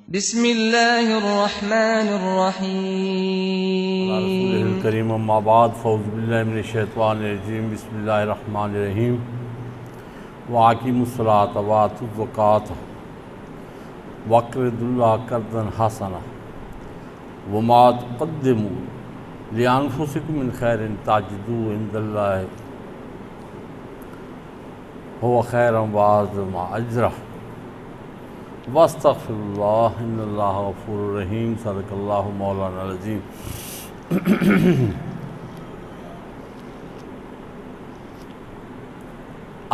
بسم اللہ الرحمن رسول الرحیم الکریم اما بعد فاعوذ باللہ من الشیطان الرجیم بسم اللہ الرحمن الرحیم وَأَقِیمُوا الصَّلَاةَ وَآتُوا الزَّکَاةَ وَاقْرِضُوا اللَّهَ قَرْضًا حَسَنًا وَمَا تُقَدِّمُوا لِأَنفُسِكُم مِّن خَيْرٍ تَجِدُوهُ عِندَ اللَّهِ هُوَ خَيْرًا وَأَعْظَمَ أَجْرًا واستغفر اللہ ان اللہ غفور رحیم صدق اللہ مولانا العظیم۔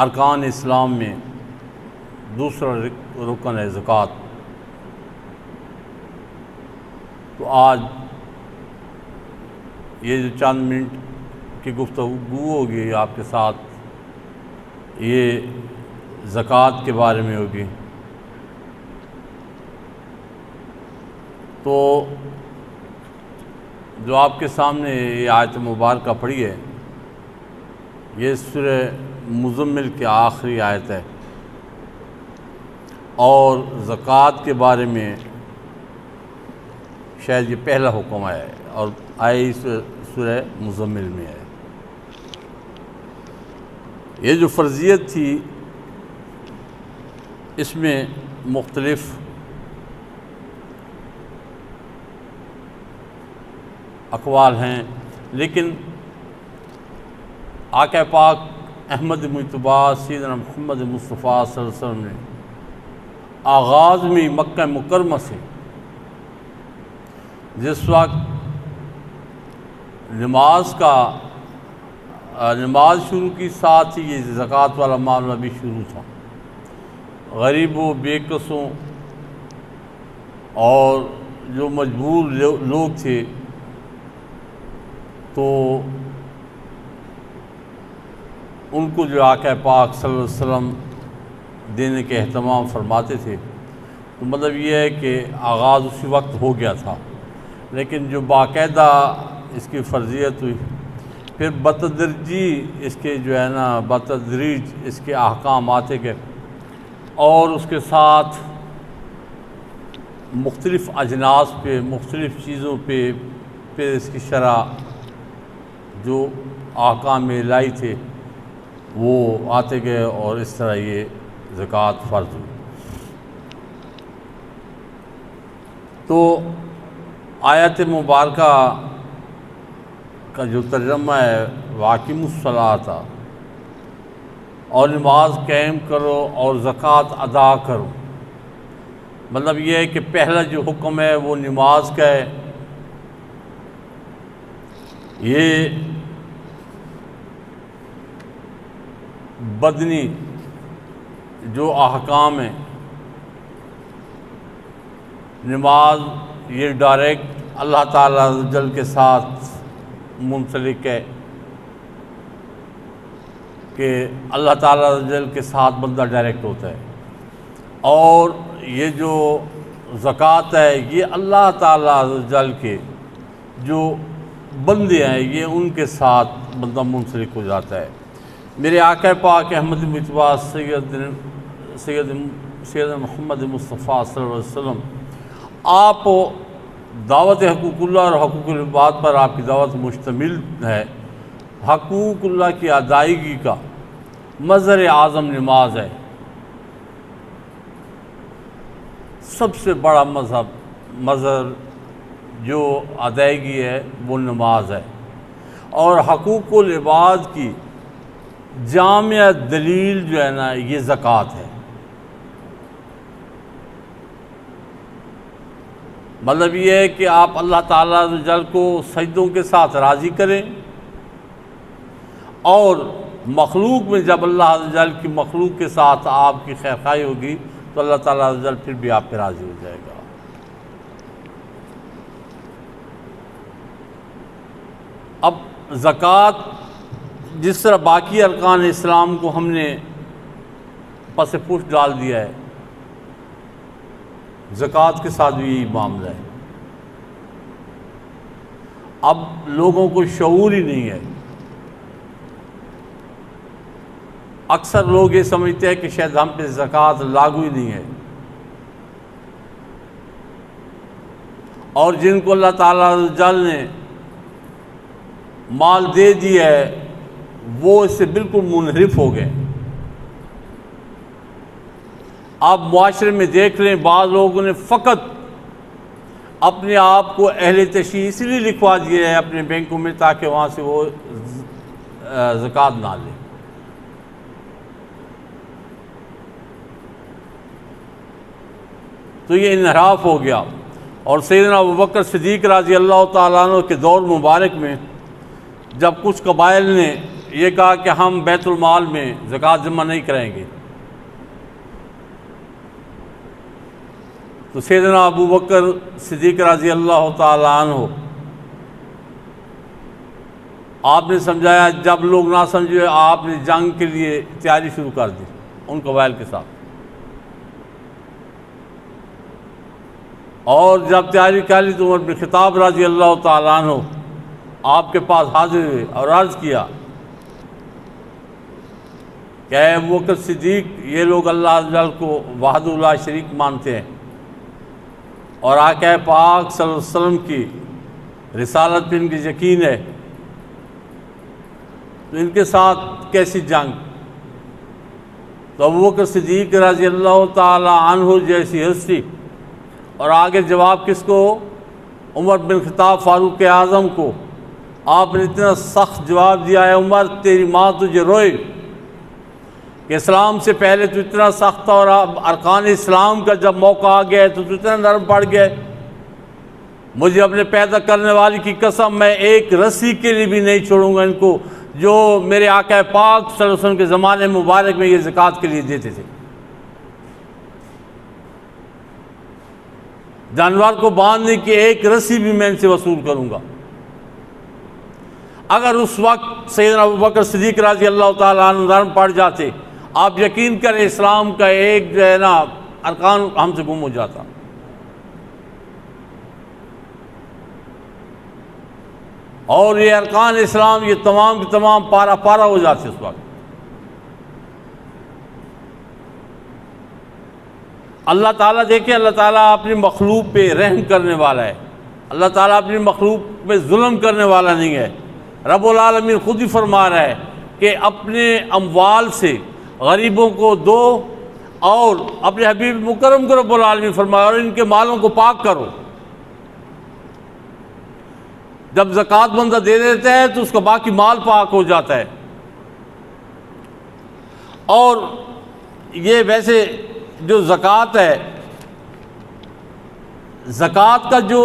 ارکان اسلام میں دوسرا رکن ہے زکوٰۃ۔ تو آج یہ جو چند منٹ کی گفتگو ہوگی آپ کے ساتھ، یہ زکوٰۃ کے بارے میں ہوگی۔ تو جو آپ کے سامنے یہ آیت مبارکہ پڑھی ہے، یہ سورہ مزمل کی آخری آیت ہے، اور زکوٰۃ کے بارے میں شاید یہ پہلا حکم ہے، اور آئی سورہ مزمل میں ہے۔ یہ جو فرضیت تھی، اس میں مختلف اقوال ہیں، لیکن آقا پاک احمد مجتبیٰ سیدنا محمد مصطفیٰ صلی اللہ علیہ وسلم نے آغاز میں مکہ مکرمہ سے جس وقت نماز شروع کی، ساتھ ہی یہ زکوٰۃ والا معاملہ بھی شروع تھا۔ غریبوں، بے کسوں اور جو مجبور لوگ تھے، تو ان کو جو آقا پاک صلی اللہ علیہ وسلم دینے کے اہتمام فرماتے تھے۔ تو مطلب یہ ہے کہ آغاز اسی وقت ہو گیا تھا، لیکن جو باقاعدہ اس کی فرضیت ہوئی، پھر بتدریجی اس کے جو ہے نا بتدریج اس کے احکام آتے گئے، اور اس کے ساتھ مختلف اجناس پہ، مختلف چیزوں پہ پھر اس کی شرح جو احکام الہی تھے وہ آتے گئے، اور اس طرح یہ زکوٰۃ فرض ہوئی۔ تو آیت مبارکہ کا جو ترجمہ ہے وَأَقِیمُوا الصَّلَاةَ، اور نماز قائم کرو اور زکوٰۃ ادا کرو، مطلب یہ ہے کہ پہلا جو حکم ہے وہ نماز کا ہے۔ یہ بدنی جو احکام ہیں، نماز یہ ڈائریکٹ اللہ تعالیٰ عز و جل کے ساتھ منسلک ہے، کہ اللہ تعالیٰ عز و جل کے ساتھ بندہ ڈائریکٹ ہوتا ہے، اور یہ جو زکوٰۃ ہے یہ اللہ تعالیٰ عز و جل کے جو بندے ہیں، یہ ان کے ساتھ بندہ منسلک ہو جاتا ہے۔ میرے آقا پاک احمد مجتبیٰ سید محمد مصطفیٰ صلی اللہ علیہ وسلم، آپ دعوت حقوق اللہ اور حقوق العباد پر آپ کی دعوت مشتمل ہے۔ حقوق اللہ کی ادائیگی کا مظہر اعظم نماز ہے، سب سے بڑا مظہر جو ادائیگی ہے وہ نماز ہے، اور حقوق العباد کی جامع دلیل جو ہے نا یہ زکوٰۃ ہے۔ مطلب یہ ہے کہ آپ اللہ تعالیٰ عز و جل کو سجدوں کے ساتھ راضی کریں، اور مخلوق میں جب اللہ عز و جل کی مخلوق کے ساتھ آپ کی خیرخواہی ہوگی تو اللہ تعالیٰ عز و جل پھر بھی آپ پہ راضی ہو جائے گا۔ اب زکوٰۃ جس طرح باقی ارکان اسلام کو ہم نے پس پوش ڈال دیا ہے، زکوٰۃ کے ساتھ بھی یہی معاملہ ہے۔ اب لوگوں کو شعور ہی نہیں ہے، اکثر لوگ یہ سمجھتے ہیں کہ شاید ہم پہ زکوٰۃ لاگو ہی نہیں ہے، اور جن کو اللہ تعالیٰ عز و جل نے مال دے دیا ہے وہ اس سے بالکل منحرف ہو گئے۔ آپ معاشرے میں دیکھ لیں بعض لوگوں نے فقط اپنے آپ کو اہل تشیع اس لیے لکھوا دیا ہے اپنے بینکوں میں تاکہ وہاں سے وہ زکوٰۃ نہ لے۔ تو یہ انحراف ہو گیا۔ اور سیدنا ابوبکر صدیق رضی اللہ تعالیٰ عنہ کے دور مبارک میں جب کچھ قبائل نے یہ کہا کہ ہم بیت المال میں زکوٰۃ جمع نہیں کریں گے، تو سیدنا ابوبکر صدیق رضی اللہ تعالیٰ عنہ آپ نے سمجھایا، جب لوگ نہ سمجھے آپ نے جنگ کے لیے تیاری شروع کر دی ان قبائل کے ساتھ، اور جب تیاری کر لی تو عمر بن خطاب رضی اللہ تعالیٰ عنہ آپ کے پاس حاضر ہوئے اور عرض کیا کہ اے ابوبکر صدیق، یہ لوگ اللہ عز و جل کو وحدہ لا شریک مانتے ہیں اور آقا پاک صلی اللہ علیہ وسلم کی رسالت پہ ان کی یقین ہے، تو ان کے ساتھ کیسی جنگ؟ تو ابوبکر صدیق رضی اللہ تعالیٰ عنہ جیسی ہستی، اور آگے جواب کس کو؟ عمر بن خطاب فاروق اعظم کو آپ نے اتنا سخت جواب دیا ہے، عمر تیری ماں تجھے روئے کہ اسلام سے پہلے تو اتنا سخت تھا، اور ارکان اسلام کا جب موقع آ گیا تو اتنا نرم پڑ گیا۔ مجھے اپنے پیدا کرنے والی کی قسم، میں ایک رسی کے لیے بھی نہیں چھوڑوں گا ان کو جو میرے آقا پاک صلی اللہ علیہ وسلم کے زمانے مبارک میں یہ زکوٰۃ کے لیے دیتے تھے۔ جانور کو باندھنے کی ایک رسی بھی میں ان سے وصول کروں گا۔ اگر اس وقت سیدنا ابوبکر صدیق رضی اللہ تعالیٰ عنہ نرم پڑ جاتے، آپ یقین کریں اسلام کا ایک جو ہے نا ارکان ہم سے گم ہو جاتا۔ اور یہ ارکان اسلام یہ تمام کے تمام پارا پارا ہو جاتے اس وقت۔ اللہ تعالیٰ دیکھیں، اللہ تعالیٰ اپنی مخلوق پہ رحم کرنے والا ہے، اللہ تعالیٰ اپنی مخلوق پہ ظلم کرنے والا نہیں ہے۔ رب العالمین خود ہی فرما رہا ہے کہ اپنے اموال سے غریبوں کو دو، اور اپنے حبیب مکرم کو رب العالمین فرمایا اور ان کے مالوں کو پاک کرو۔ جب زکوٰۃ بندہ دے دیتا ہے تو اس کا باقی مال پاک ہو جاتا ہے۔ اور یہ ویسے جو زکوٰۃ ہے، زکوٰۃ کا جو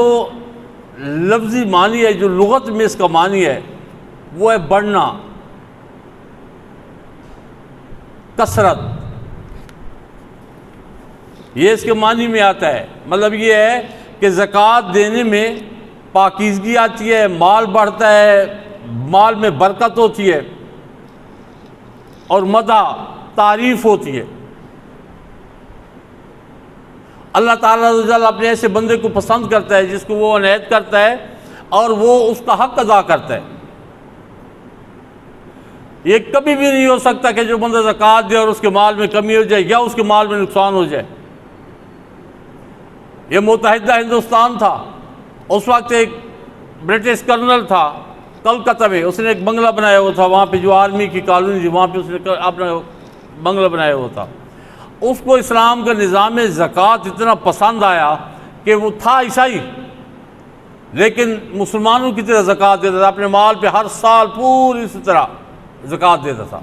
لفظی معنی ہے، جو لغت میں اس کا معنی ہے وہ ہے بڑھنا، کثرت، یہ اس کے معنی میں آتا ہے۔ مطلب یہ ہے کہ زکوٰۃ دینے میں پاکیزگی آتی ہے، مال بڑھتا ہے، مال میں برکت ہوتی ہے، اور مدح تعریف ہوتی ہے۔ اللہ تعالیٰ عز و جل اپنے ایسے بندے کو پسند کرتا ہے جس کو وہ عنایت کرتا ہے اور وہ اس کا حق ادا کرتا ہے۔ یہ کبھی بھی نہیں ہو سکتا کہ جو بندہ زکوٰۃ دے اور اس کے مال میں کمی ہو جائے یا اس کے مال میں نقصان ہو جائے۔ یہ متحدہ ہندوستان تھا، اس وقت ایک برٹش کرنل تھا کلکتہ میں، اس نے ایک بنگلہ بنایا ہوا تھا، وہاں پہ جو آرمی کی کالونی تھی وہاں پہ اس نے اپنا بنگلہ بنایا ہوا تھا۔ اس کو اسلام کا نظام زکوٰۃ اتنا پسند آیا کہ وہ تھا عیسائی لیکن مسلمانوں کی طرح زکوٰۃ دیتا تھا، اپنے مال پہ ہر سال پوری اسی طرح زکوٰۃ دیتا تھا۔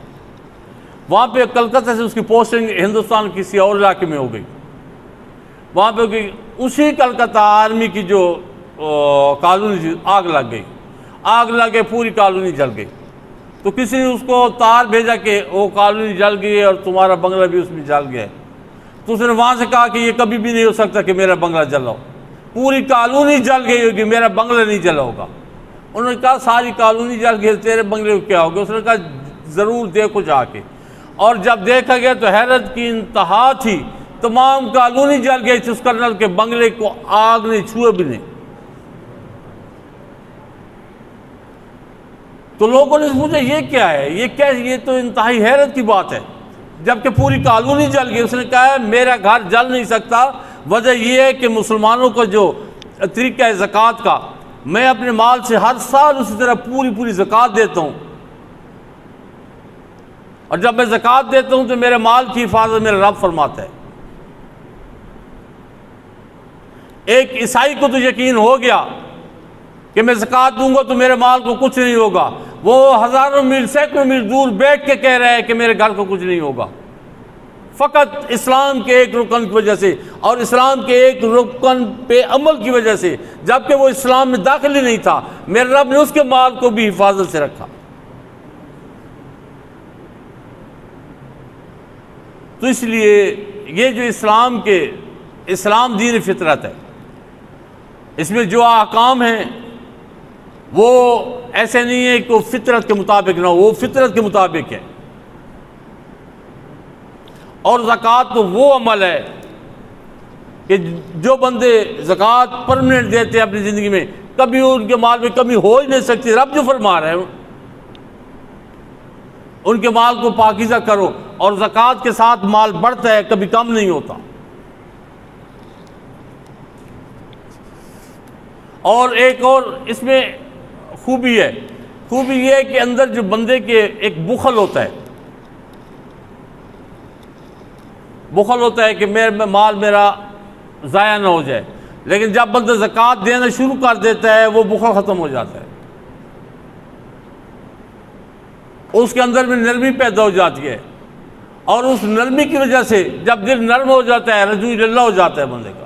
وہاں پہ کلکتہ سے اس کی پوسٹنگ ہندوستان کسی اور علاقے میں ہو گئی، وہاں پہ اسی کلکتہ آرمی کی جو کالونی تھی آگ لگ گئی، آگ لگ گئی، پوری کالونی جل گئی۔ تو کسی نے اس کو تار بھیجا کہ وہ کالونی جل گئی اور تمہارا بنگلہ بھی اس میں جل گیا ہے۔ تو اس نے وہاں سے کہا کہ یہ کبھی بھی نہیں ہو سکتا کہ میرا بنگلہ جلا ہو، پوری کالونی جل گئی ہوگی، میرا بنگلہ نہیں جلا ہوگا۔ انہوں نے کہا ساری کالونی جل گئی، تیرے بنگلے کو کیا ہوگا؟ اس نے کہا ضرور دیکھو جا کے۔ اور جب دیکھا گیا تو حیرت کی انتہا تھی، تمام کالونی جل گئی تھی، اس کرنل کے بنگلے کو آگ نے چھوئے بھی نہیں۔ تو لوگوں نے پوچھا یہ کیا ہے، یہ تو انتہائی حیرت کی بات ہے، جبکہ پوری کالونی جل گئی۔ اس نے کہا میرا گھر جل نہیں سکتا، وجہ یہ ہے کہ مسلمانوں کو جو طریقہ ہے زکوٰۃ کا، میں اپنے مال سے ہر سال اسی طرح پوری زکوٰۃ دیتا ہوں، اور جب میں زکوٰۃ دیتا ہوں تو میرے مال کی حفاظت میرا رب فرماتا ہے۔ ایک عیسائی کو تو یقین ہو گیا کہ میں زکوٰۃ دوں گا تو میرے مال کو کچھ نہیں ہوگا، وہ ہزاروں میل سینکڑوں میل دور بیٹھ کے کہہ رہا ہے کہ میرے گھر کو کچھ نہیں ہوگا، فقط اسلام کے ایک رکن کی وجہ سے اور اسلام کے ایک رکن پہ عمل کی وجہ سے، جبکہ وہ اسلام میں داخل ہی نہیں تھا، میرے رب نے اس کے مال کو بھی حفاظت سے رکھا۔ تو اس لیے یہ جو اسلام دین فطرت ہے، اس میں جو احکام ہیں وہ ایسے نہیں ہے کہ وہ فطرت کے مطابق نہ ہو، وہ فطرت کے مطابق ہے۔ اور زکوٰۃ تو وہ عمل ہے کہ جو بندے زکوٰۃ پرمننٹ دیتے ہیں اپنی زندگی میں، کبھی ان کے مال میں کمی ہو ہی نہیں سکتی۔ رب جو فرما رہے ہیں ان کے مال کو پاکیزہ کرو، اور زکوٰۃ کے ساتھ مال بڑھتا ہے، کبھی کم نہیں ہوتا۔ اور ایک اور اس میں خوبی یہ ہے کہ اندر جو بندے کے ایک بخل ہوتا ہے کہ مال میرا ضائع نہ ہو جائے، لیکن جب بندہ زکوٰۃ دینا شروع کر دیتا ہے وہ بخل ختم ہو جاتا ہے، اس کے اندر میں نرمی پیدا ہو جاتی ہے، اور اس نرمی کی وجہ سے جب دل نرم ہو جاتا ہے رجوع اللہ ہو جاتا ہے بندے کا۔